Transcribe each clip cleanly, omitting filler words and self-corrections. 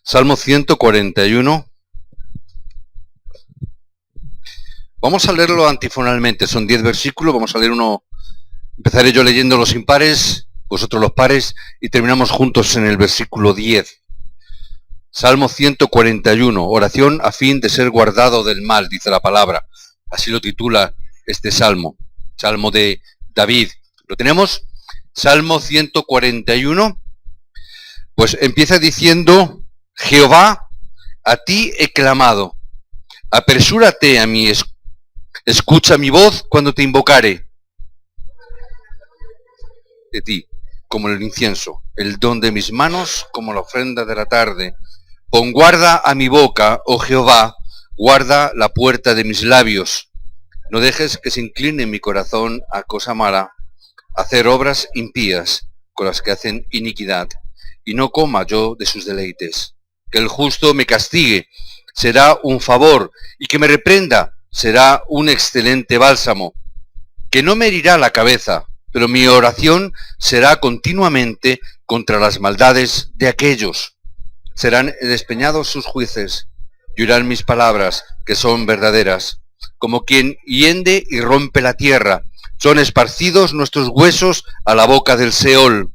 Salmo 141. Vamos a leerlo antifonalmente, son 10 versículos, vamos a leer uno, empezaré yo leyendo los impares, vosotros los pares, y terminamos juntos en el versículo 10. Salmo 141, oración a fin de ser guardado del mal, dice la palabra. Así lo titula este salmo, salmo de David. ¿Lo tenemos? Salmo 141, pues empieza diciendo: Jehová, a ti he clamado, apresúrate a mí, escucha mi voz cuando te invocare. De ti, como el incienso, el don de mis manos, como la ofrenda de la tarde. Pon guarda a mi boca, oh Jehová, guarda la puerta de mis labios. No dejes que se incline mi corazón a cosa mala, a hacer obras impías con las que hacen iniquidad, y no coma yo de sus deleites. Que el justo me castigue, será un favor, y que me reprenda, será un excelente bálsamo. Que no me herirá la cabeza, pero mi oración será continuamente contra las maldades de aquellos. Serán despeñados sus jueces, y oirán mis palabras, que son verdaderas. Como quien hiende y rompe la tierra, son esparcidos nuestros huesos a la boca del Seol.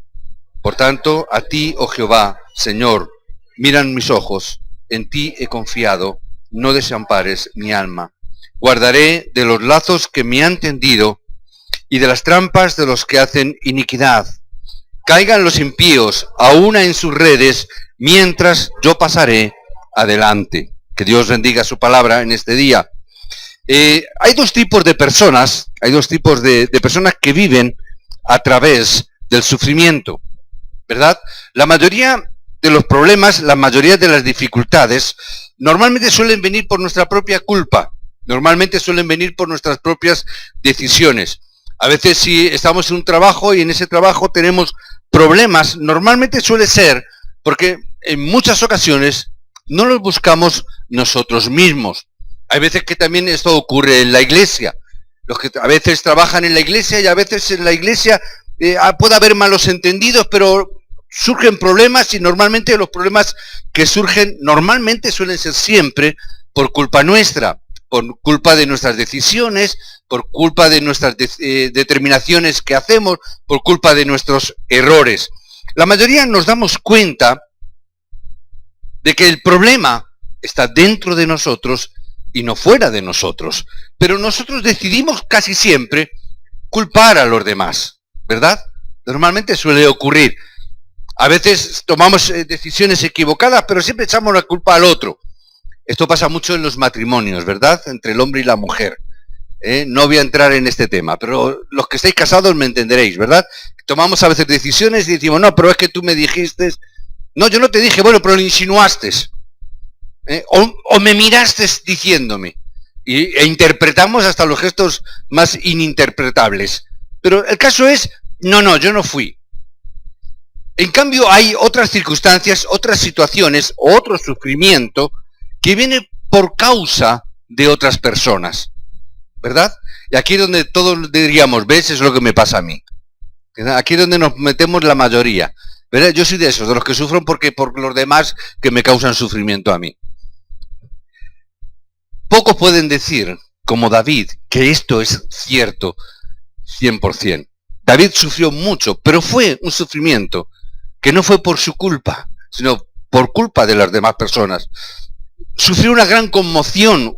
Por tanto, a ti, oh Jehová, Señor, miran mis ojos, en ti he confiado, no desampares mi alma. Guardaré de los lazos que me han tendido, y de las trampas de los que hacen iniquidad. Caigan los impíos, aúna en sus redes, mientras yo pasaré adelante. Que Dios bendiga su palabra en este día. Hay dos tipos de personas, personas que viven a través del sufrimiento, ¿verdad? La mayoría de los problemas, la mayoría de las dificultades, normalmente suelen venir por nuestra propia culpa, normalmente suelen venir por nuestras propias decisiones. A veces si estamos en un trabajo y en ese trabajo tenemos problemas, normalmente suele ser porque en muchas ocasiones no los buscamos nosotros mismos. Hay veces que también esto ocurre en la iglesia. Los que a veces trabajan en la iglesia y a veces en la iglesia puede haber malos entendidos, pero surgen problemas y normalmente los problemas que surgen normalmente suelen ser siempre por culpa nuestra, por culpa de nuestras decisiones, por culpa de nuestras determinaciones que hacemos, por culpa de nuestros errores. La mayoría nos damos cuenta de que el problema está dentro de nosotros y no fuera de nosotros. Pero nosotros decidimos casi siempre culpar a los demás, ¿verdad? Normalmente suele ocurrir. A veces tomamos decisiones equivocadas, pero siempre echamos la culpa al otro. Esto pasa mucho en los matrimonios, ¿verdad? Entre el hombre y la mujer. No voy a entrar en este tema, pero los que estáis casados me entenderéis, ¿verdad? Tomamos a veces decisiones y decimos, no, pero es que tú me dijiste... No, yo no te dije, bueno, pero lo insinuaste. O me miraste diciéndome. E interpretamos hasta los gestos más ininterpretables. Pero el caso es, no, yo no fui. En cambio, hay otras circunstancias, otras situaciones, otro sufrimiento que viene por causa de otras personas, ¿verdad? Y aquí es donde todos diríamos, ¿ves? Es lo que me pasa a mí. Aquí es donde nos metemos la mayoría, ¿verdad? Yo soy de esos, de los que sufren por los demás que me causan sufrimiento a mí. Pocos pueden decir, como David, que esto es cierto 100%. David sufrió mucho, pero fue un sufrimiento que no fue por su culpa, sino por culpa de las demás personas. Sufrió una gran conmoción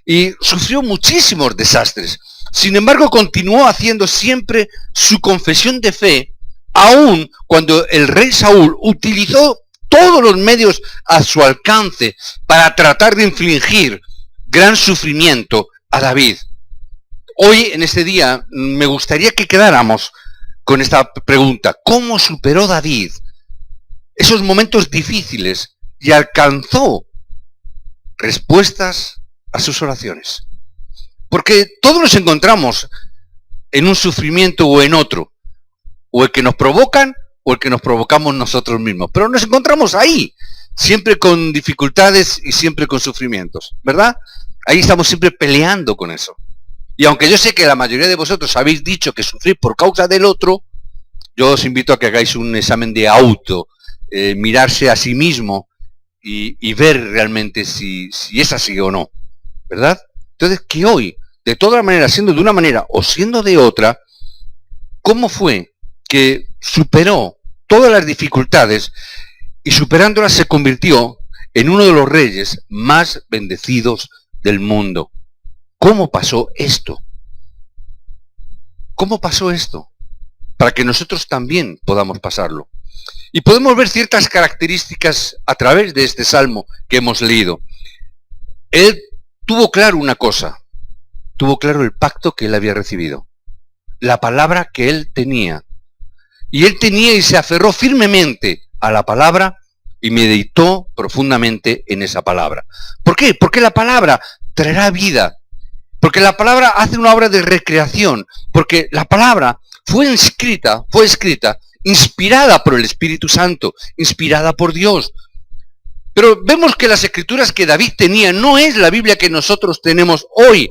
y sufrió muchísimos desastres. Sin embargo, continuó haciendo siempre su confesión de fe, aun cuando el rey Saúl utilizó todos los medios a su alcance para tratar de infligir gran sufrimiento a David. Hoy, en este día, me gustaría que quedáramos con esta pregunta: ¿cómo superó David esos momentos difíciles y alcanzó respuestas a sus oraciones? Porque todos nos encontramos en un sufrimiento o en otro, o el que nos provocan o el que nos provocamos nosotros mismos, pero nos encontramos ahí, siempre con dificultades y siempre con sufrimientos, ¿verdad? Ahí estamos siempre peleando con eso. Y aunque yo sé que la mayoría de vosotros habéis dicho que sufrir por causa del otro, yo os invito a que hagáis un examen de auto, mirarse a sí mismo y ver realmente si es así o no, ¿verdad? Entonces, que hoy, de todas maneras, siendo de una manera o siendo de otra, ¿cómo fue que superó todas las dificultades y superándolas se convirtió en uno de los reyes más bendecidos del mundo? ¿Cómo pasó esto? ¿Cómo pasó esto? Para que nosotros también podamos pasarlo. Y podemos ver ciertas características a través de este salmo que hemos leído. Él tuvo claro una cosa, tuvo claro el pacto que él había recibido, la palabra que él tenía. Y él tenía y se aferró firmemente a la palabra y meditó profundamente en esa palabra. ¿Por qué? Porque la palabra traerá vida, porque la palabra hace una obra de recreación, porque la palabra fue escrita, inspirada por el Espíritu Santo, inspirada por Dios. Pero vemos que las escrituras que David tenía no es la Biblia que nosotros tenemos hoy.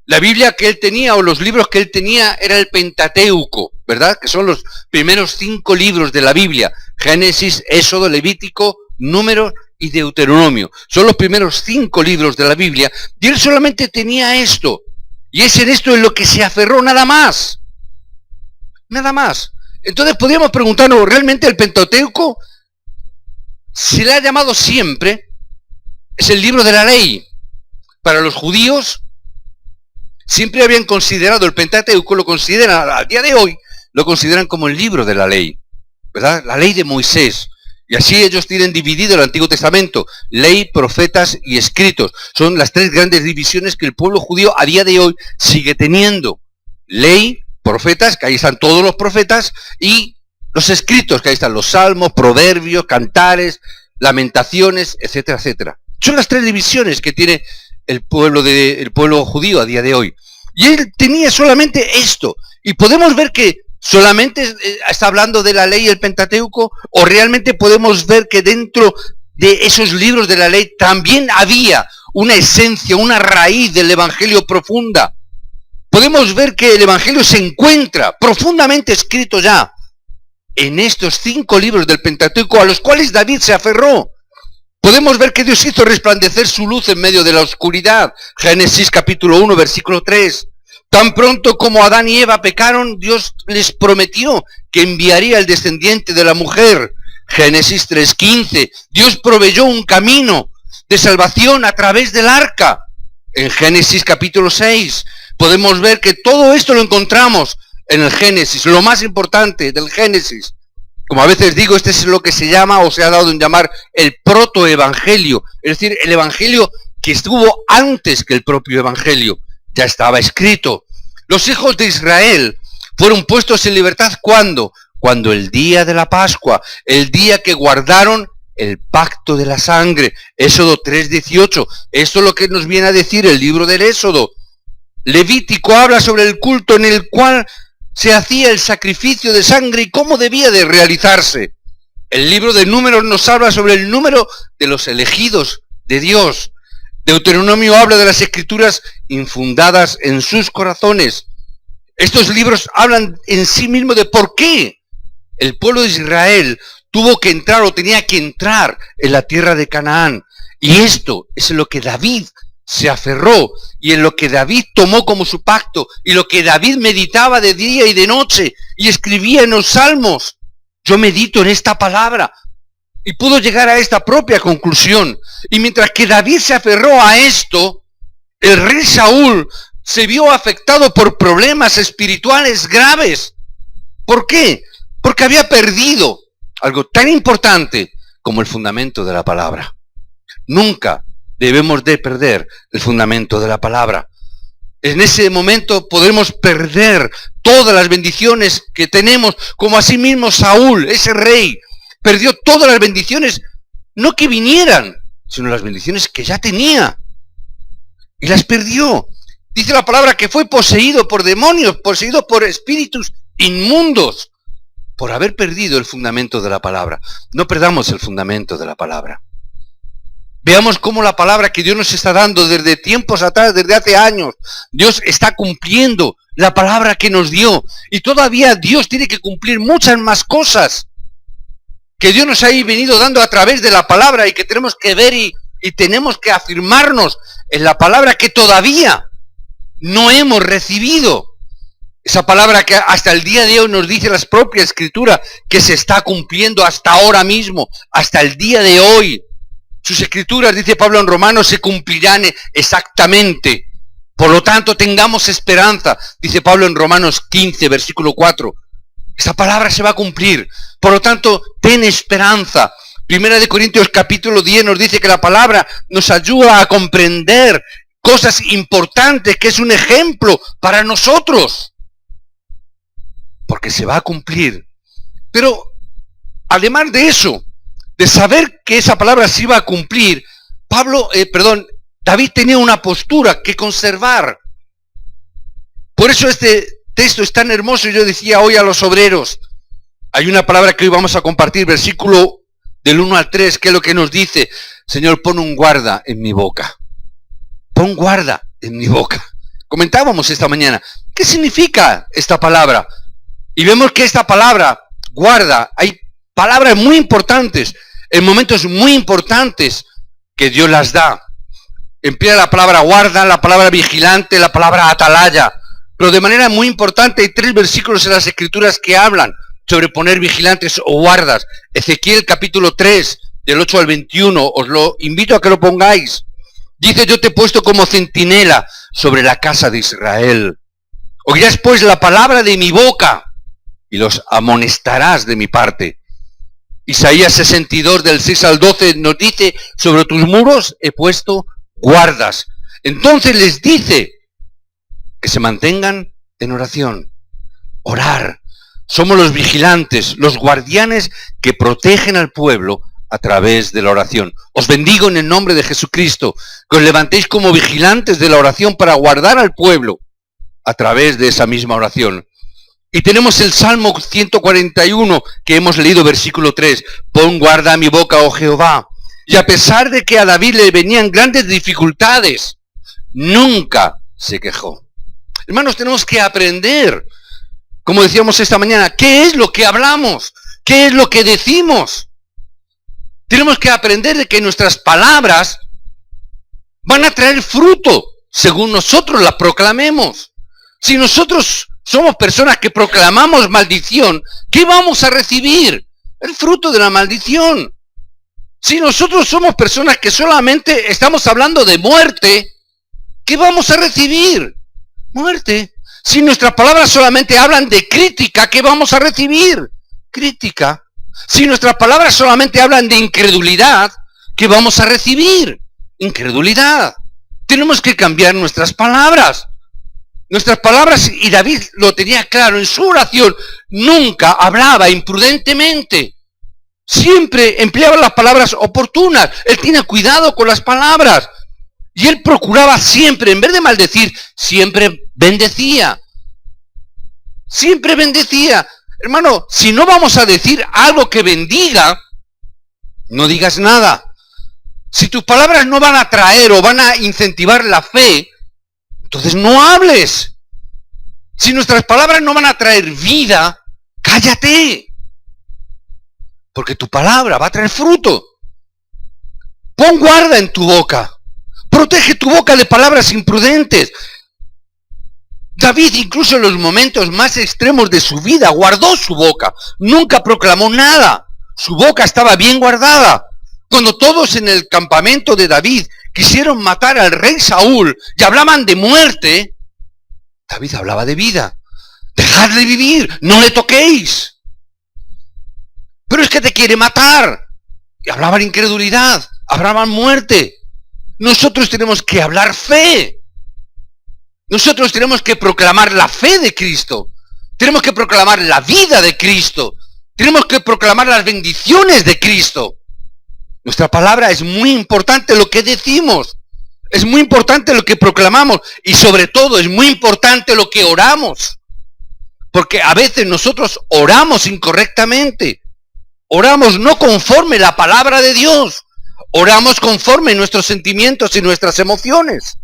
La Biblia que él tenía, o los libros que él tenía, era el Pentateuco, ¿verdad? Que son los primeros 5 libros de la Biblia. Génesis, Éxodo, Levítico, Números y Deuteronomio. Son los primeros 5 libros de la Biblia. Y él solamente tenía esto. Y es en esto en lo que se aferró, nada más. Nada más. Entonces podríamos preguntarnos, ¿realmente el Pentateuco se le ha llamado siempre? Es el libro de la ley. Para los judíos siempre habían considerado el Pentateuco, lo consideran al día de hoy, lo consideran como el libro de la ley, ¿verdad? La ley de Moisés. Y así ellos tienen dividido el Antiguo Testamento, ley, profetas y escritos. Son las 3 grandes divisiones que el pueblo judío a día de hoy sigue teniendo. Ley, profetas, que ahí están todos los profetas, y los escritos, que ahí están los salmos, proverbios, cantares, lamentaciones, etcétera, etcétera. Son las 3 divisiones que tiene el pueblo judío a día de hoy. Y él tenía solamente esto. Y podemos ver que solamente está hablando de la ley y el Pentateuco, o realmente podemos ver que dentro de esos libros de la ley también había una esencia, una raíz del Evangelio profunda. Podemos ver que el Evangelio se encuentra profundamente escrito ya en estos 5 libros del Pentateuco a los cuales David se aferró. Podemos ver que Dios hizo resplandecer su luz en medio de la oscuridad. Génesis capítulo 1, versículo 3. Tan pronto como Adán y Eva pecaron, Dios les prometió que enviaría el descendiente de la mujer. Génesis 3:15. Dios proveyó un camino de salvación a través del arca. En Génesis capítulo 6 podemos ver que todo esto lo encontramos en el Génesis, lo más importante del Génesis. Como a veces digo, este es lo que se llama o se ha dado en llamar el protoevangelio, es decir, el evangelio que estuvo antes que el propio evangelio, ya estaba escrito. Los hijos de Israel fueron puestos en libertad ¿cuándo? Cuando el día de la Pascua, el día que guardaron el pacto de la sangre. Éxodo 3:18, esto es lo que nos viene a decir el libro del Éxodo. Levítico habla sobre el culto en el cual se hacía el sacrificio de sangre y cómo debía de realizarse. El libro de Números nos habla sobre el número de los elegidos de Dios. Deuteronomio habla de las escrituras infundadas en sus corazones. Estos libros hablan en sí mismos de por qué el pueblo de Israel tuvo que entrar o tenía que entrar en la tierra de Canaán. Y esto es lo que David se aferró y en lo que David tomó como su pacto y lo que David meditaba de día y de noche y escribía en los salmos. Yo medito en esta palabra y pudo llegar a esta propia conclusión. Y mientras que David se aferró a esto, el rey Saúl se vio afectado por problemas espirituales graves. ¿Por qué? Porque había perdido algo tan importante como el fundamento de la palabra. Nunca debemos de perder el fundamento de la palabra. En ese momento podremos perder todas las bendiciones que tenemos, como asimismo Saúl, ese rey, perdió todas las bendiciones, no que vinieran, sino las bendiciones que ya tenía. Y las perdió. Dice la palabra que fue poseído por demonios, poseído por espíritus inmundos, por haber perdido el fundamento de la palabra. No perdamos el fundamento de la palabra. Veamos cómo la palabra que Dios nos está dando desde tiempos atrás, desde hace años, Dios está cumpliendo la palabra que nos dio. Y todavía Dios tiene que cumplir muchas más cosas. que Dios nos ha venido dando a través de la palabra y que tenemos que ver y tenemos que afirmarnos en la palabra que todavía no hemos recibido. Esa palabra que hasta el día de hoy nos dice la propia Escritura que se está cumpliendo hasta ahora mismo, hasta el día de hoy. Sus Escrituras, dice Pablo en Romanos, se cumplirán exactamente. Por lo tanto, tengamos esperanza, dice Pablo en Romanos 15, versículo 4. Esa palabra se va a cumplir. Por lo tanto, ten esperanza. Primera de Corintios capítulo 10 nos dice que la palabra nos ayuda a comprender cosas importantes, que es un ejemplo para nosotros. Porque se va a cumplir. Pero, además de eso, de saber que esa palabra se iba a cumplir, David tenía una postura que conservar. Por eso este texto es tan hermoso. Yo decía hoy a los obreros, hay una palabra que hoy vamos a compartir, versículo del 1 al 3, que es lo que nos dice: Señor, pon un guarda en mi boca. Pon guarda en mi boca. Comentábamos esta mañana, ¿qué significa esta palabra? Y vemos que esta palabra, guarda, hay palabras muy importantes, en momentos muy importantes que Dios las da. Emplea la palabra guarda, la palabra vigilante, la palabra atalaya. Pero de manera muy importante hay 3 versículos en las Escrituras que hablan sobre poner vigilantes o guardas. Ezequiel capítulo 3, del 8 al 21, os lo invito a que lo pongáis. Dice: yo te he puesto como centinela sobre la casa de Israel. Oirás pues la palabra de mi boca y los amonestarás de mi parte. Isaías 62, del 6 al 12, nos dice: sobre tus muros he puesto guardas. Entonces les dice que se mantengan en oración. Orar. Somos los vigilantes, los guardianes que protegen al pueblo a través de la oración. Os bendigo en el nombre de Jesucristo, que os levantéis como vigilantes de la oración para guardar al pueblo a través de esa misma oración. Y tenemos el Salmo 141 que hemos leído, versículo 3. Pon guarda a mi boca, oh Jehová. Y a pesar de que a David le venían grandes dificultades, nunca se quejó. Hermanos, tenemos que aprender, como decíamos esta mañana, ¿qué es lo que hablamos? ¿Qué es lo que decimos? Tenemos que aprender de que nuestras palabras van a traer fruto según nosotros las proclamemos. Si nosotros somos personas que proclamamos maldición, ¿qué vamos a recibir? El fruto de la maldición. Si nosotros somos personas que solamente estamos hablando de muerte, ¿qué vamos a recibir? Muerte. Si nuestras palabras solamente hablan de crítica, ¿qué vamos a recibir? Crítica. Si nuestras palabras solamente hablan de incredulidad, ¿qué vamos a recibir? Incredulidad. Tenemos que cambiar nuestras palabras. Nuestras palabras, y David lo tenía claro en su oración, nunca hablaba imprudentemente. Siempre empleaba las palabras oportunas. Él tenía cuidado con las palabras. Y él procuraba siempre, en vez de maldecir, siempre bendecía. Siempre bendecía. Hermano, si no vamos a decir algo que bendiga, no digas nada. Si tus palabras no van a traer o van a incentivar la fe, entonces no hables. Si nuestras palabras no van a traer vida, cállate. Porque tu palabra va a traer fruto. Pon guarda en tu boca. Protege tu boca de palabras imprudentes. David, incluso en los momentos más extremos de su vida, guardó su boca. Nunca proclamó nada. Su boca estaba bien guardada. Cuando todos en el campamento de David quisieron matar al rey Saúl y hablaban de muerte, David hablaba de vida. Dejadle vivir, no le toquéis. Pero es que te quiere matar. Y hablaban incredulidad, hablaban muerte. Nosotros tenemos que hablar fe. Nosotros tenemos que proclamar la fe de Cristo. Tenemos que proclamar la vida de Cristo. Tenemos que proclamar las bendiciones de Cristo. Nuestra palabra es muy importante lo que decimos. Es muy importante lo que proclamamos. Y sobre todo es muy importante lo que oramos. Porque a veces nosotros oramos incorrectamente. Oramos no conforme la palabra de Dios. Oramos conforme nuestros sentimientos y nuestras emociones.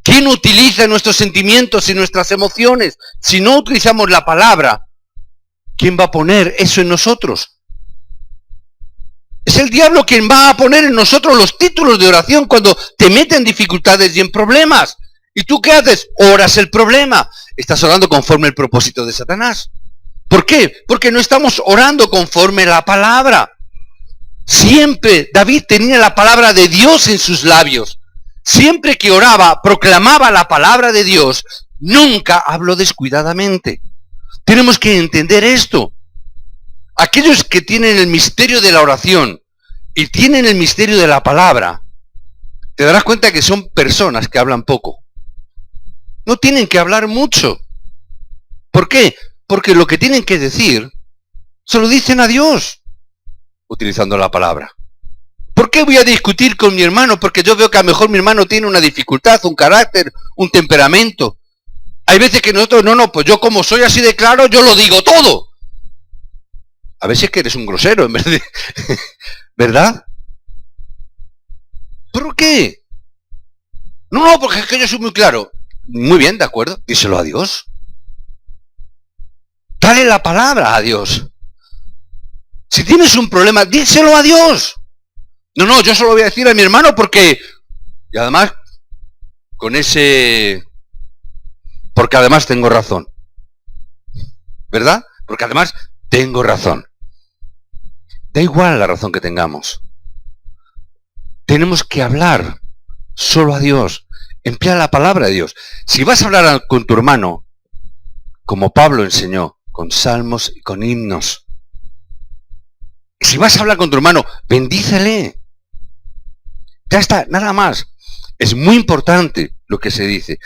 ¿Quién utiliza nuestros sentimientos y nuestras emociones? Si no utilizamos la palabra, ¿quién va a poner eso en nosotros? Es el diablo quien va a poner en nosotros los títulos de oración cuando te mete en dificultades y en problemas. ¿Y tú qué haces? Oras el problema. Estás orando conforme el propósito de Satanás. ¿Por qué? Porque no estamos orando conforme la palabra. Siempre David tenía la palabra de Dios en sus labios. Siempre que oraba, proclamaba la palabra de Dios. Nunca habló descuidadamente. Tenemos que entender esto. Aquellos que tienen el misterio de la oración y tienen el misterio de la palabra, te darás cuenta que son personas que hablan poco. No tienen que hablar mucho. ¿Por qué? Porque lo que tienen que decir, se lo dicen a Dios, utilizando la palabra. ¿Por qué voy a discutir con mi hermano? Porque yo veo que a lo mejor mi hermano tiene una dificultad, un carácter, un temperamento. Hay veces que nosotros, pues yo como soy así de claro, yo lo digo todo. A veces que eres un grosero, en vez de... ¿Verdad? ¿Por qué? No, porque es que yo soy muy claro. Muy bien, de acuerdo. Díselo a Dios. Dale la palabra a Dios. Si tienes un problema, díselo a Dios. No, yo solo voy a decir a mi hermano porque... Y además, con ese... Porque además tengo razón. ¿Verdad? Porque además tengo razón. Da igual la razón que tengamos. Tenemos que hablar solo a Dios. Emplea la palabra de Dios. Si vas a hablar con tu hermano, como Pablo enseñó, con salmos y con himnos. Si vas a hablar con tu hermano, bendícele. Ya está, nada más. Es muy importante lo que se dice.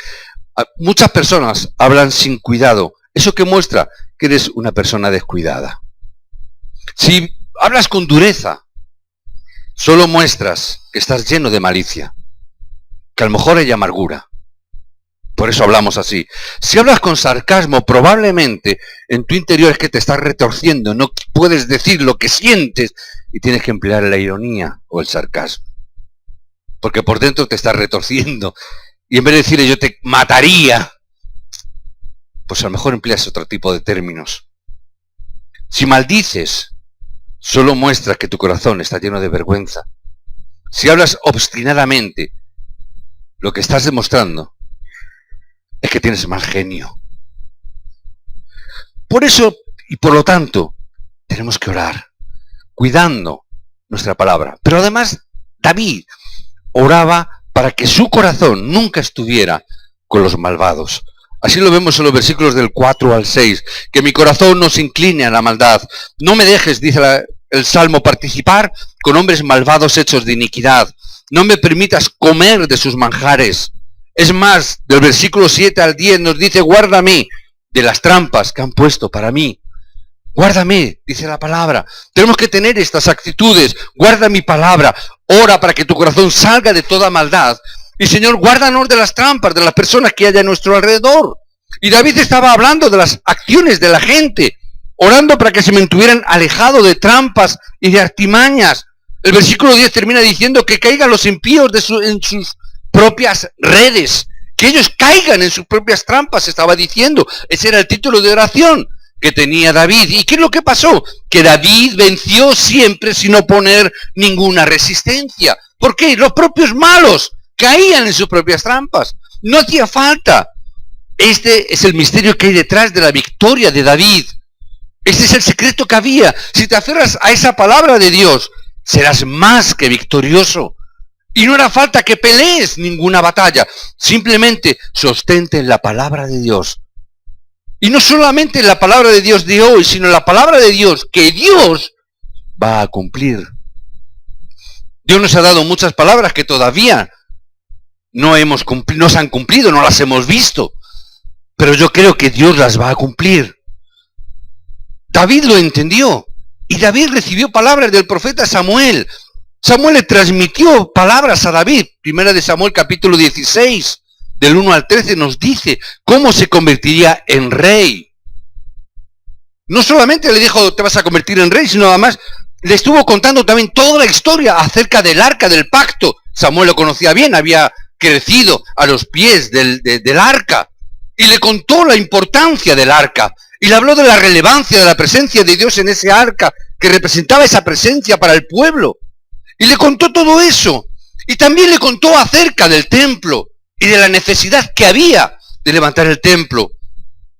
Muchas personas hablan sin cuidado. ¿Eso qué muestra? Que eres una persona descuidada. Si hablas con dureza, solo muestras que estás lleno de malicia, que a lo mejor hay amargura. Por eso hablamos así. Si hablas con sarcasmo, probablemente en tu interior es que te estás retorciendo, no puedes decir lo que sientes y tienes que emplear la ironía o el sarcasmo. Porque por dentro te estás retorciendo y en vez de decirle yo te mataría, pues a lo mejor empleas otro tipo de términos. Si maldices, solo muestra que tu corazón está lleno de vergüenza. Si hablas obstinadamente, lo que estás demostrando es que tienes mal genio. Por eso, y por lo tanto, tenemos que orar, cuidando nuestra palabra. Pero además, David oraba para que su corazón nunca estuviera con los malvados. Así lo vemos en los versículos del 4 al 6. Que mi corazón no se incline a la maldad. No me dejes, dice el Salmo, participar con hombres malvados hechos de iniquidad. No me permitas comer de sus manjares. Es más, del versículo 7 al 10 nos dice, guárdame de las trampas que han puesto para mí. Guárdame, dice la palabra. Tenemos que tener estas actitudes. Guarda mi palabra. Ora para que tu corazón salga de toda maldad. Y Señor, guárdanos de las trampas, de las personas que hay a nuestro alrededor. Y David estaba hablando de las acciones de la gente, orando para que se mantuvieran alejados de trampas y de artimañas. El versículo 10 termina diciendo que caigan los impíos en sus propias redes, que ellos caigan en sus propias trampas, estaba diciendo. Ese era el título de oración que tenía David. ¿Y qué es lo que pasó? Que David venció siempre sin oponer ninguna resistencia. ¿Por qué? Los propios malos caían en sus propias trampas. No hacía falta. Este es el misterio que hay detrás de la victoria de David. Este es el secreto que había. Si te aferras a esa palabra de Dios, serás más que victorioso. Y no hará falta que pelees ninguna batalla. Simplemente sostente en la palabra de Dios. Y no solamente en la palabra de Dios de hoy, sino en la palabra de Dios que Dios va a cumplir. Dios nos ha dado muchas palabras que todavía no se han cumplido, no las hemos visto. Pero yo creo que Dios las va a cumplir. David lo entendió. Y David recibió palabras del profeta Samuel. Samuel le transmitió palabras a David. Primera de Samuel capítulo 16, del 1 al 13 nos dice cómo se convertiría en rey. No solamente le dijo te vas a convertir en rey, sino además le estuvo contando también toda la historia acerca del arca del pacto. Samuel lo conocía bien, había crecido a los pies del arca. Y le contó la importancia del arca. Y le habló de la relevancia de la presencia de Dios en ese arca que representaba esa presencia para el pueblo. Y le contó todo eso. Y también le contó acerca del templo y de la necesidad que había de levantar el templo.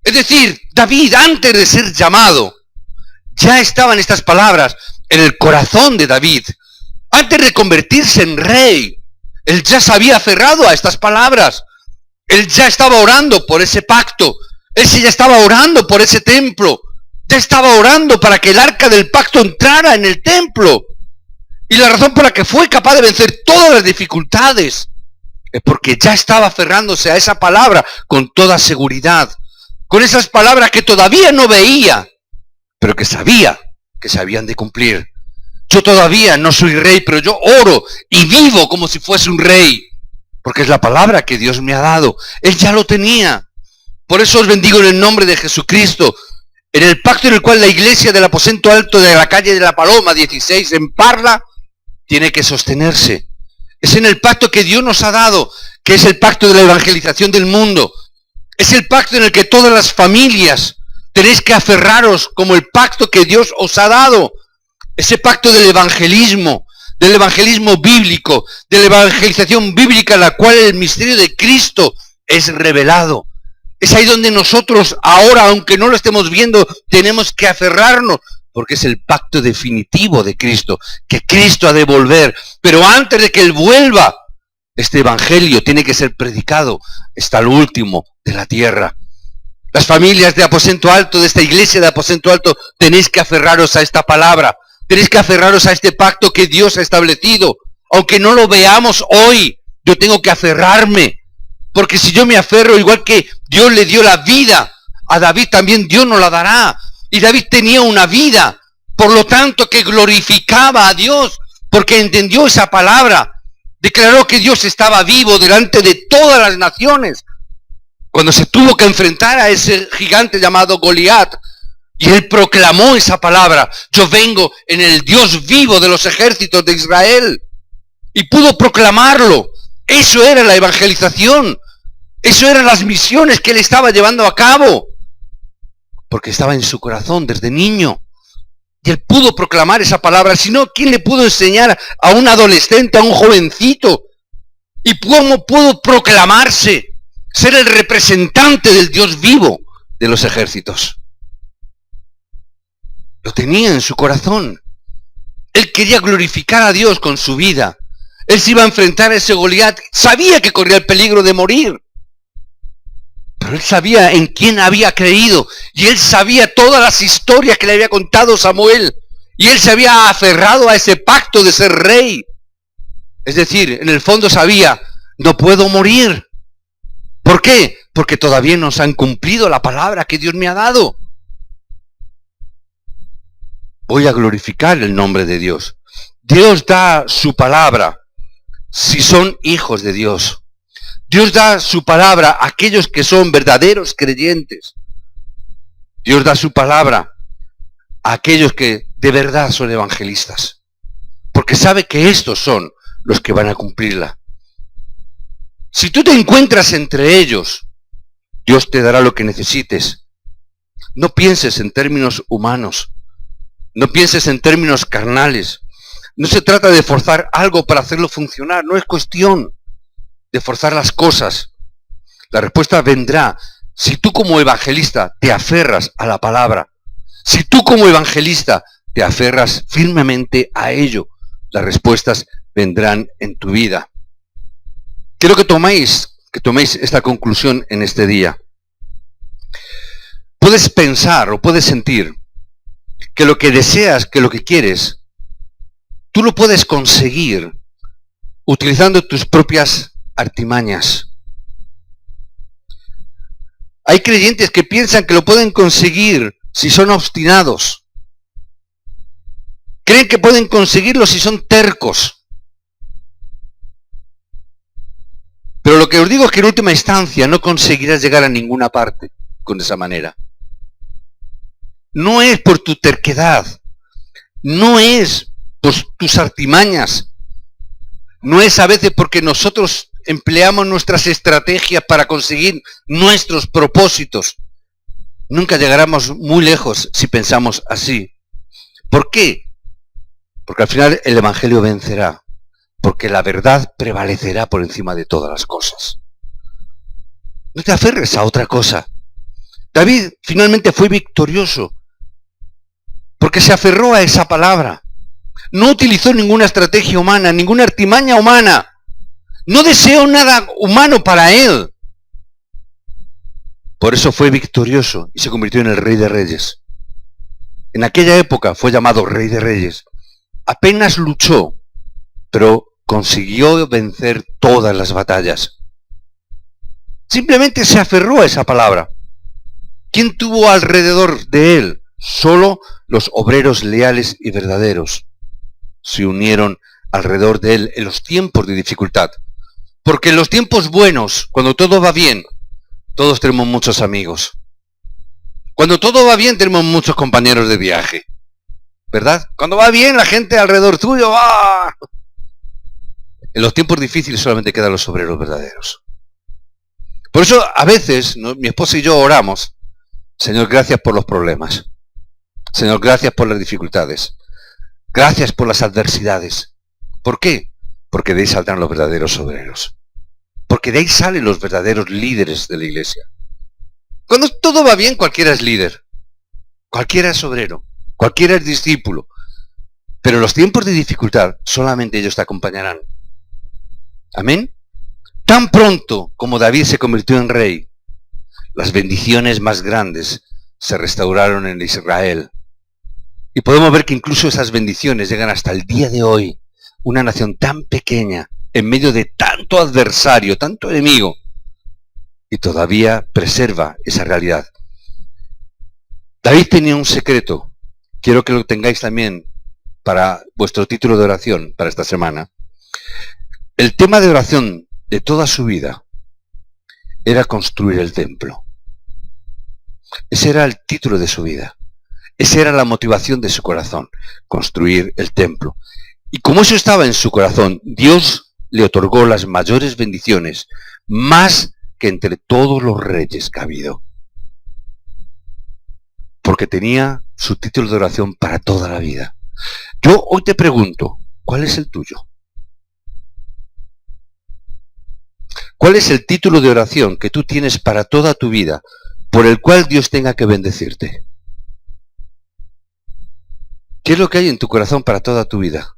Es decir, David, antes de ser llamado, ya estaban estas palabras en el corazón de David. Antes de convertirse en rey, él ya se había aferrado a estas palabras. Él ya estaba orando por ese pacto. Él ya estaba orando por ese templo. Ya estaba orando para que el arca del pacto entrara en el templo. Y la razón por la que fue capaz de vencer todas las dificultades es porque ya estaba aferrándose a esa palabra con toda seguridad. Con esas palabras que todavía no veía, pero que sabía que se habían de cumplir. Yo todavía no soy rey, pero yo oro y vivo como si fuese un rey. Porque es la palabra que Dios me ha dado. Él ya lo tenía. Por eso os bendigo en el nombre de Jesucristo. En el pacto en el cual la iglesia del aposento alto de la calle de la Paloma 16 en Parla tiene que sostenerse. Es en el pacto que Dios nos ha dado, que es el pacto de la evangelización del mundo. Es el pacto en el que todas las familias tenéis que aferraros como el pacto que Dios os ha dado. Ese pacto del evangelismo bíblico, de la evangelización bíblica, en la cual el misterio de Cristo es revelado. Es ahí donde nosotros ahora, aunque no lo estemos viendo, tenemos que aferrarnos, porque es el pacto definitivo de Cristo, que Cristo ha de volver. Pero antes de que Él vuelva, este evangelio tiene que ser predicado hasta lo último de la tierra. Las familias de aposento alto, de esta iglesia de aposento alto, tenéis que aferraros a esta palabra. Tenéis que aferraros a este pacto que Dios ha establecido. Aunque no lo veamos hoy, yo tengo que aferrarme. Porque si yo me aferro, igual que Dios le dio la vida a David, también Dios nos la dará. Y David tenía una vida, por lo tanto, que glorificaba a Dios, porque entendió esa palabra. Declaró que Dios estaba vivo delante de todas las naciones. Cuando se tuvo que enfrentar a ese gigante llamado Goliat, y él proclamó esa palabra: yo vengo en el Dios vivo de los ejércitos de Israel. Y pudo proclamarlo. Eso era la evangelización. Eso eran las misiones que él estaba llevando a cabo. Porque estaba en su corazón desde niño. Y él pudo proclamar esa palabra. Si no, ¿quién le pudo enseñar a un adolescente, a un jovencito? ¿Y cómo pudo proclamarse? Ser el representante del Dios vivo de los ejércitos. Lo tenía en su corazón. Él quería glorificar a Dios con su vida. Él se iba a enfrentar a ese Goliat. Sabía que corría el peligro de morir. Pero él sabía en quién había creído. Y él sabía todas las historias que le había contado Samuel. Y él se había aferrado a ese pacto de ser rey. Es decir, en el fondo sabía: no puedo morir. ¿Por qué? Porque todavía no se han cumplido la palabra que Dios me ha dado. Voy a glorificar el nombre de Dios. Dios da su palabra si son hijos de Dios. Dios da su palabra a aquellos que son verdaderos creyentes. Dios da su palabra a aquellos que de verdad son evangelistas. Porque sabe que estos son los que van a cumplirla. Si tú te encuentras entre ellos, Dios te dará lo que necesites. No pienses en términos humanos. No pienses en términos carnales. No se trata de forzar algo para hacerlo funcionar. No es cuestión de forzar las cosas. La respuesta vendrá si tú como evangelista te aferras a la palabra. Si tú como evangelista te aferras firmemente a ello, las respuestas vendrán en tu vida. Quiero que toméis esta conclusión en este día. Puedes pensar o puedes sentir que lo que deseas, que lo que quieres, tú lo puedes conseguir utilizando tus propias artimañas. Hay creyentes que piensan que lo pueden conseguir si son obstinados. Creen que pueden conseguirlo si son tercos. Pero lo que os digo es que en última instancia no conseguirás llegar a ninguna parte con esa manera. No es por tu terquedad, no es por tus artimañas, no es a veces porque nosotros empleamos nuestras estrategias para conseguir nuestros propósitos. Nunca llegaremos muy lejos si pensamos así. ¿Por qué? Porque al final el Evangelio vencerá, porque la verdad prevalecerá por encima de todas las cosas. No te aferres a otra cosa. David finalmente fue victorioso, porque se aferró a esa palabra. No utilizó ninguna estrategia humana, ninguna artimaña humana. No deseó nada humano para él. Por eso fue victorioso y se convirtió en el Rey de Reyes. En aquella época fue llamado Rey de Reyes. Apenas luchó, pero consiguió vencer todas las batallas. Simplemente se aferró a esa palabra. ¿Quién tuvo alrededor de él? Solo los obreros leales y verdaderos se unieron alrededor de él en los tiempos de dificultad. Porque en los tiempos buenos, cuando todo va bien, todos tenemos muchos amigos. Cuando todo va bien, tenemos muchos compañeros de viaje. ¿Verdad? Cuando va bien, la gente alrededor tuyo va. En los tiempos difíciles solamente quedan los obreros verdaderos. Por eso, a veces, ¿no?, mi esposa y yo oramos: Señor, gracias por los problemas. Señor, gracias por las dificultades. Gracias por las adversidades. ¿Por qué? Porque de ahí saldrán los verdaderos obreros. Porque de ahí salen los verdaderos líderes de la iglesia. Cuando todo va bien, cualquiera es líder. Cualquiera es obrero. Cualquiera es discípulo. Pero en los tiempos de dificultad, solamente ellos te acompañarán. Amén. Tan pronto como David se convirtió en rey, las bendiciones más grandes se restauraron en Israel. Y podemos ver que incluso esas bendiciones llegan hasta el día de hoy. Una nación tan pequeña, en medio de tanto adversario, tanto enemigo, y todavía preserva esa realidad. David tenía un secreto. Quiero que lo tengáis también para vuestro título de oración para esta semana. El tema de oración de toda su vida era construir el templo. Ese era el título de su vida. Esa era la motivación de su corazón, construir el templo. Y como eso estaba en su corazón, Dios le otorgó las mayores bendiciones, más que entre todos los reyes que ha habido. Porque tenía su título de oración para toda la vida. Yo hoy te pregunto, ¿cuál es el tuyo? ¿Cuál es el título de oración que tú tienes para toda tu vida, por el cual Dios tenga que bendecirte? ¿Qué es lo que hay en tu corazón para toda tu vida?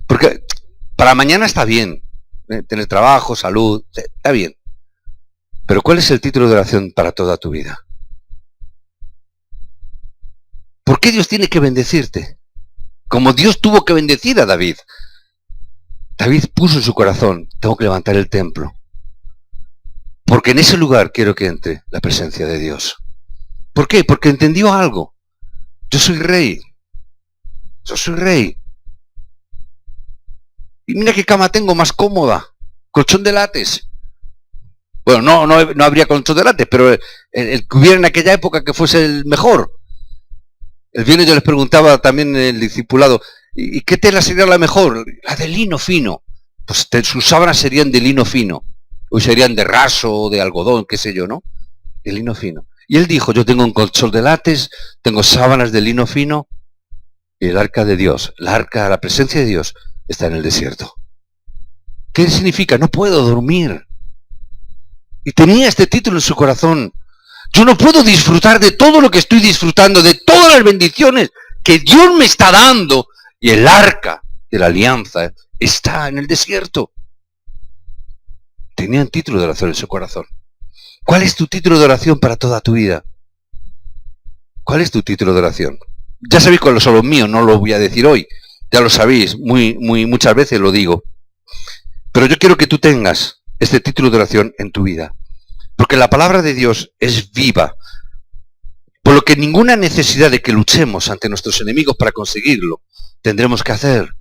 Porque para mañana está bien, tener trabajo, salud, está bien. Pero ¿cuál es el título de oración para toda tu vida? ¿Por qué Dios tiene que bendecirte? Como Dios tuvo que bendecir a David. David puso en su corazón: tengo que levantar el templo. Porque en ese lugar quiero que entre la presencia de Dios. ¿Por qué? Porque entendió algo. Yo soy rey. Yo soy rey. Y mira qué cama tengo más cómoda. Colchón de látex. Bueno, no habría colchón de látex, pero el que hubiera en aquella época que fuese el mejor. El viernes yo les preguntaba también en el discipulado: ¿y qué tela sería la mejor? La de lino fino. Pues sus sábanas serían de lino fino. Hoy serían de raso o de algodón, qué sé yo, ¿no? De lino fino. Y él dijo: yo tengo un colchón de látex, tengo sábanas de lino fino, y el arca de Dios, la presencia de Dios, está en el desierto. ¿Qué significa? No puedo dormir. Y tenía este título en su corazón. Yo no puedo disfrutar de todo lo que estoy disfrutando, de todas las bendiciones que Dios me está dando, y el arca de la alianza está en el desierto. Tenía un título de oración en su corazón. ¿Cuál es tu título de oración para toda tu vida? ¿Cuál es tu título de oración? Ya sabéis cuáles son los míos, no lo voy a decir hoy. Ya lo sabéis, muchas veces lo digo. Pero yo quiero que tú tengas este título de oración en tu vida. Porque la palabra de Dios es viva. Por lo que ninguna necesidad de que luchemos ante nuestros enemigos para conseguirlo tendremos que hacer.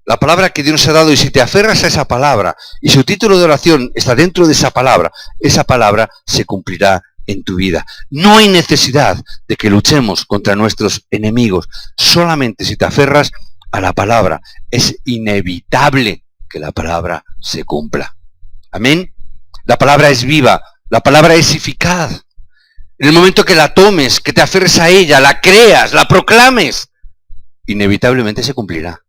La palabra que Dios nos ha dado, y si te aferras a esa palabra, y su título de oración está dentro de esa palabra se cumplirá en tu vida. No hay necesidad de que luchemos contra nuestros enemigos. Solamente si te aferras a la palabra, es inevitable que la palabra se cumpla. Amén. La palabra es viva, la palabra es eficaz. En el momento que la tomes, que te aferres a ella, la creas, la proclames, inevitablemente se cumplirá.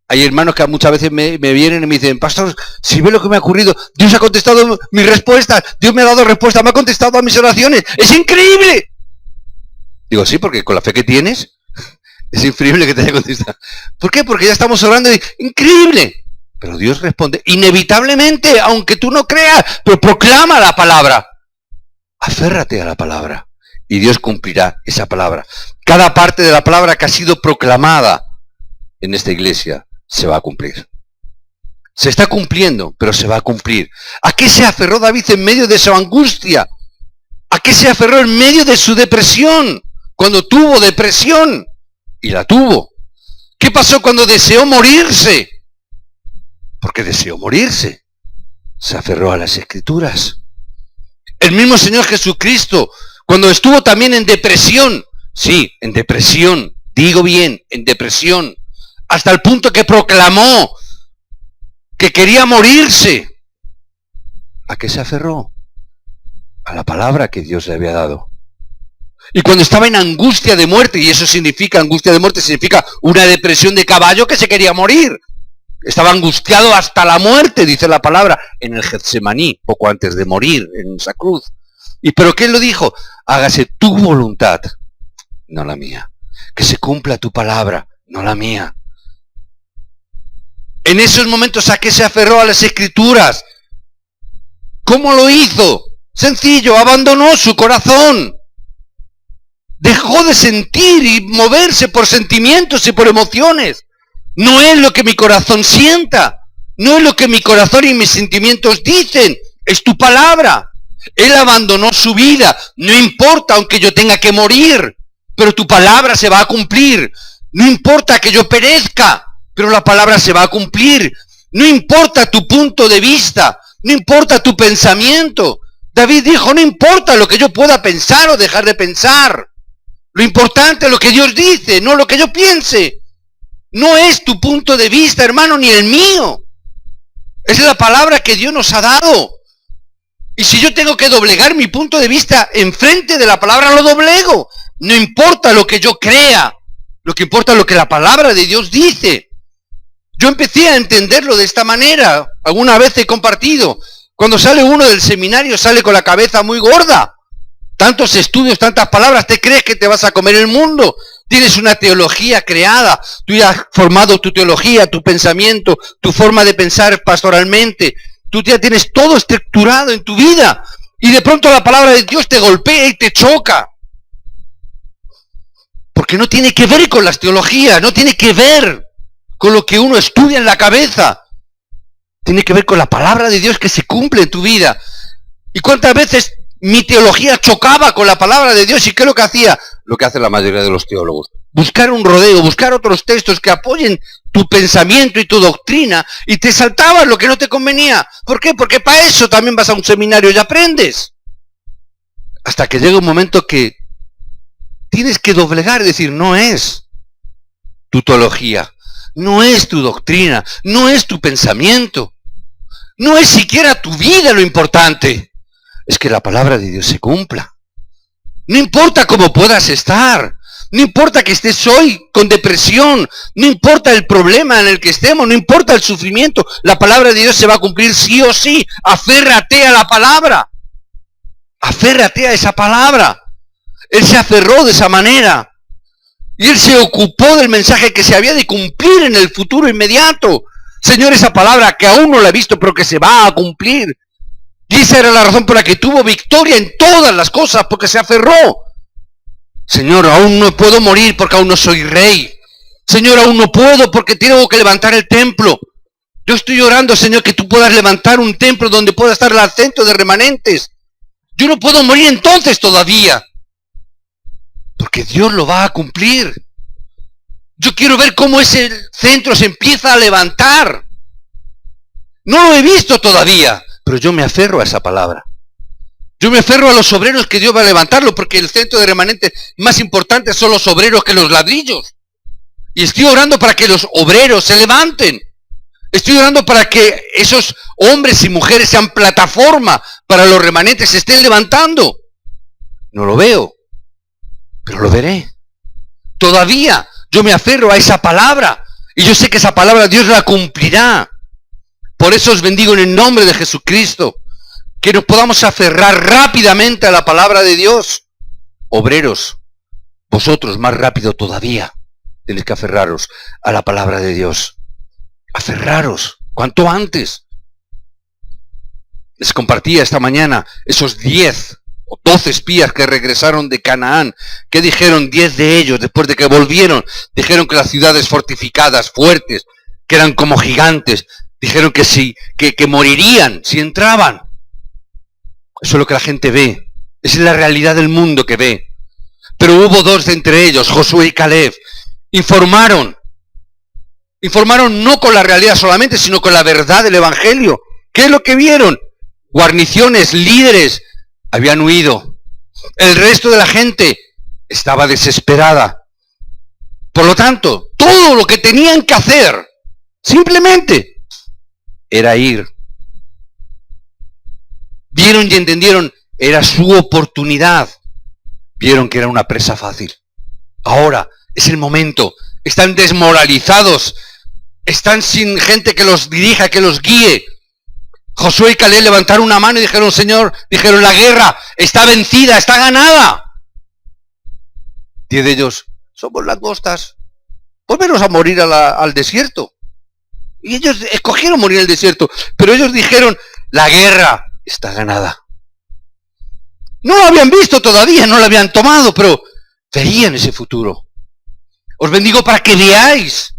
Hay hermanos que muchas veces me vienen y me dicen, pastor, si ve lo que me ha ocurrido, Dios ha contestado mis respuestas, Dios me ha dado respuesta, me ha contestado a mis oraciones, ¡es increíble! Digo, sí, porque con la fe que tienes, es increíble que te haya contestado. ¿Por qué? Porque ya estamos orando y ¡increíble! Pero Dios responde, inevitablemente, aunque tú no creas, pero proclama la palabra. Aférrate a la palabra y Dios cumplirá esa palabra. Cada parte de la palabra que ha sido proclamada en esta iglesia se va a cumplir. Se está cumpliendo, pero se va a cumplir. ¿A qué se aferró David en medio de su angustia? ¿A qué se aferró en medio de su depresión? Cuando tuvo depresión, y la tuvo. ¿Qué pasó cuando deseó morirse? Porque deseó morirse. Se aferró a las Escrituras. El mismo Señor Jesucristo, cuando estuvo también en depresión, sí, en depresión, digo bien, en depresión, hasta el punto que proclamó que quería morirse. ¿A qué se aferró? A la palabra que Dios le había dado. Y cuando estaba en angustia de muerte, y eso significa, angustia de muerte significa una depresión de caballo que se quería morir. Estaba angustiado hasta la muerte, dice la palabra, en el Getsemaní, poco antes de morir, en esa cruz. ¿Y pero qué lo dijo? Hágase tu voluntad, no la mía. Que se cumpla tu palabra, no la mía. En esos momentos, ¿a qué se aferró? A las Escrituras. ¿Cómo lo hizo? Sencillo, abandonó su corazón. Dejó de sentir y moverse por sentimientos y por emociones. No es lo que mi corazón sienta. No es lo que mi corazón y mis sentimientos dicen. Es tu palabra. Él abandonó su vida. No importa aunque yo tenga que morir, pero tu palabra se va a cumplir. No importa que yo perezca, pero la palabra se va a cumplir. No importa tu punto de vista. No importa tu pensamiento. David dijo, no importa lo que yo pueda pensar o dejar de pensar. Lo importante es lo que Dios dice, no lo que yo piense. No es tu punto de vista, hermano, ni el mío. Es la palabra que Dios nos ha dado. Y si yo tengo que doblegar mi punto de vista enfrente de la palabra, lo doblego. No importa lo que yo crea, lo que importa es lo que la palabra de Dios dice. Yo empecé a entenderlo de esta manera. Alguna vez he compartido. Cuando sale uno del seminario, sale con la cabeza muy gorda. Tantos estudios, tantas palabras, ¿te crees que te vas a comer el mundo? Tienes una teología creada, tú ya has formado tu teología, tu pensamiento, tu forma de pensar pastoralmente, tú ya tienes todo estructurado en tu vida y de pronto la palabra de Dios te golpea y te choca. Porque no tiene que ver con las teologías, no tiene que ver con lo que uno estudia en la cabeza, tiene que ver con la palabra de Dios que se cumple en tu vida. ¿Y cuántas veces mi teología chocaba con la palabra de Dios? ¿Y qué es lo que hacía? Lo que hace la mayoría de los teólogos. Buscar un rodeo, buscar otros textos que apoyen tu pensamiento y tu doctrina, y te saltabas lo que no te convenía. ¿Por qué? Porque para eso también vas a un seminario y aprendes. Hasta que llega un momento que tienes que doblegar y decir, no es tu teología, no es tu doctrina, no es tu pensamiento, no es siquiera tu vida lo importante. Es que la palabra de Dios se cumpla. No importa cómo puedas estar, no importa que estés hoy con depresión, no importa el problema en el que estemos, no importa el sufrimiento, la palabra de Dios se va a cumplir sí o sí. Aférrate a la palabra, aférrate a esa palabra. Él se aferró de esa manera y él se ocupó del mensaje que se había de cumplir en el futuro inmediato. Señor, esa palabra que aún no la he visto, pero que se va a cumplir. Y esa era la razón por la que tuvo victoria en todas las cosas, porque se aferró. Señor, aún no puedo morir porque aún no soy rey. Señor, aún no puedo porque tengo que levantar el templo. Yo estoy orando, Señor, que tú puedas levantar un templo donde pueda estar el centro de remanentes. Yo no puedo morir entonces todavía, porque Dios lo va a cumplir. Yo quiero ver cómo ese centro se empieza a levantar. No lo he visto todavía, pero yo me aferro a esa palabra. Yo me aferro a los obreros que Dios va a levantarlo, porque el centro de remanentes más importante son los obreros que los ladrillos. Y estoy orando para que los obreros se levanten. Estoy orando para que esos hombres y mujeres sean plataforma para los remanentes, se estén levantando. No lo veo, pero lo veré. Todavía yo me aferro a esa palabra y yo sé que esa palabra Dios la cumplirá. Por eso os bendigo en el nombre de Jesucristo, que nos podamos aferrar rápidamente a la palabra de Dios. Obreros, vosotros más rápido todavía tenéis que aferraros a la palabra de Dios. Aferraros, cuanto antes. Les compartía esta mañana esos 10 o 12 espías que regresaron de Canaán. ¿Qué dijeron 10 de ellos después de que volvieron? Dijeron que las ciudades fortificadas, fuertes, que eran como gigantes. Dijeron que sí, que morirían si entraban. Eso es lo que la gente ve. Esa es la realidad del mundo que ve. Pero hubo 2 de entre ellos, Josué y Caleb. Informaron no con la realidad solamente, sino con la verdad del Evangelio. ¿Qué es lo que vieron? Guarniciones, líderes, habían huido. El resto de la gente estaba desesperada. Por lo tanto, todo lo que tenían que hacer, simplemente, era ir. Vieron y entendieron, era su oportunidad. Vieron que era una presa fácil. Ahora es el momento. Están desmoralizados. Están sin gente que los dirija, que los guíe. Josué y Caleb levantaron una mano y dijeron, Señor, dijeron, la guerra está vencida, está ganada. 10 de ellos, somos langostas. Volveros a morir al desierto. Y ellos escogieron morir en el desierto. Pero ellos dijeron, la guerra está ganada. No lo habían visto todavía, no lo habían tomado, pero veían ese futuro. Os bendigo para que veáis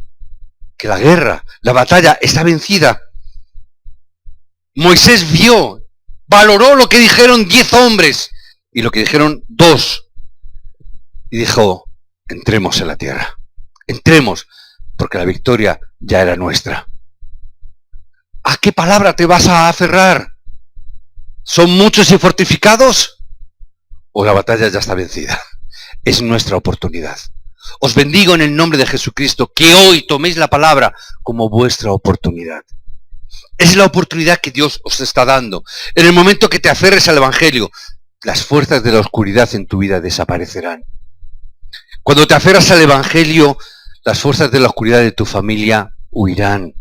que la guerra, la batalla está vencida. Moisés vio, valoró lo que dijeron 10 hombres y lo que dijeron 2. Y dijo, entremos en la tierra. Entremos, porque la victoria ya era nuestra. ¿A qué palabra te vas a aferrar? ¿Son muchos y fortificados? ¿O la batalla ya está vencida? Es nuestra oportunidad. Os bendigo en el nombre de Jesucristo, que hoy toméis la palabra como vuestra oportunidad. Es la oportunidad que Dios os está dando. En el momento que te aferres al Evangelio, las fuerzas de la oscuridad en tu vida desaparecerán. Cuando te aferras al Evangelio, las fuerzas de la oscuridad de tu familia huirán.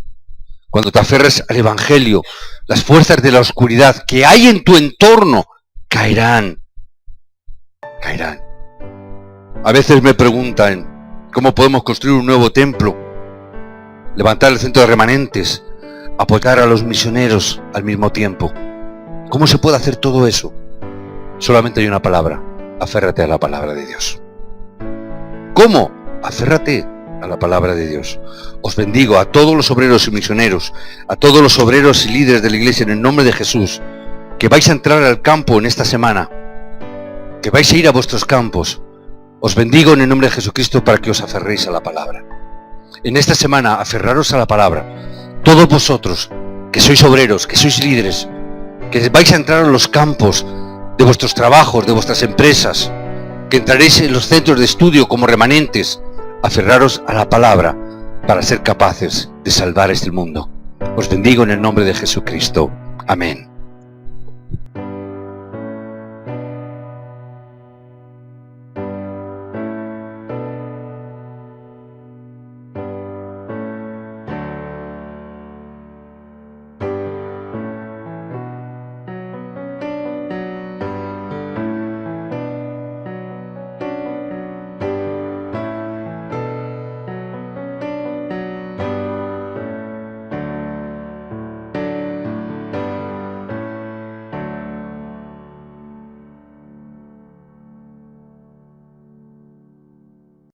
Cuando te aferres al Evangelio, las fuerzas de la oscuridad que hay en tu entorno caerán. Caerán. A veces me preguntan cómo podemos construir un nuevo templo, levantar el centro de remanentes, apoyar a los misioneros al mismo tiempo. ¿Cómo se puede hacer todo eso? Solamente hay una palabra: aférrate a la palabra de Dios. ¿Cómo? Aférrate a la palabra de Dios. Os bendigo a todos los obreros y misioneros, a todos los obreros y líderes de la iglesia en el nombre de Jesús, que vais a entrar al campo en esta semana, que vais a ir a vuestros campos. Os bendigo en el nombre de Jesucristo para que os aferréis a la palabra. En esta semana, aferraros a la palabra. Todos vosotros, que sois obreros, que sois líderes, que vais a entrar en los campos de vuestros trabajos, de vuestras empresas, que entraréis en los centros de estudio como remanentes, aferraros a la palabra para ser capaces de salvar este mundo. Os bendigo en el nombre de Jesucristo. Amén.